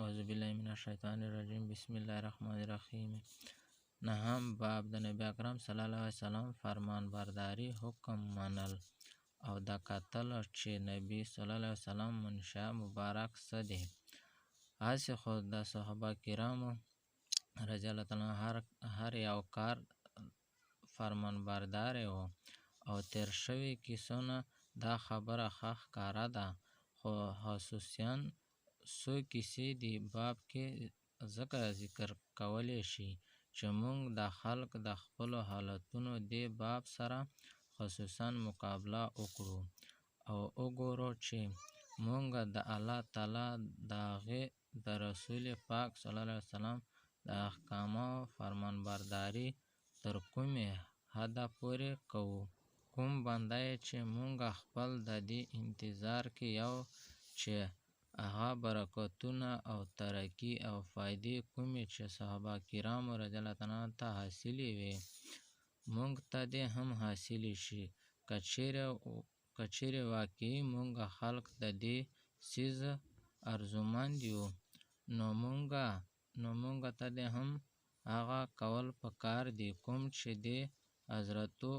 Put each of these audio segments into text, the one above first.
اعوذ بالله من الشیطان الرجیم بسم الله الرحمن الرحیم. نهم باب د نبی اکرم صلی الله علیه وسلم فرمان برداری حکم منل او د کتل چې نبی صلی الله علیه وسلم منشا مبارک څه دی. هسې خو د صحابه کرامو رضی الله تعالی هر یو کار فرمان برداری و او تیر شوي کیسونه دا خبره ښه ښکاره ده، خو خصوصاً څو کیسې دې باب کې ځکه ذکر کولی شي چې موږ د خلق د خپلو حالتونو دې باب سره خصوصاً مقابله وکړو او وګورو چې موږ د الله تعالی د هغې د رسول پاک صلی الله علیه وسلم د احکامو فرمانبرداري تر کومې حده پورې کوو. کوم بنده یې چې موږ خپل د دې انتظار کې یو چې هغه برکتونه او ترقي او فایدې کومې چې صحابه کرامو رضی الله تعالی ته حاصلې وې موږ ته دې هم حاصلې شي. که چیرې واقعي موږ خلق د دې څیز ارزومند یو نو موږ ته دې هم هغه کول پکار دي کوم چې دې حضرتو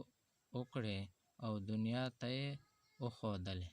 وکړې او دنیا ته یې وښودلې.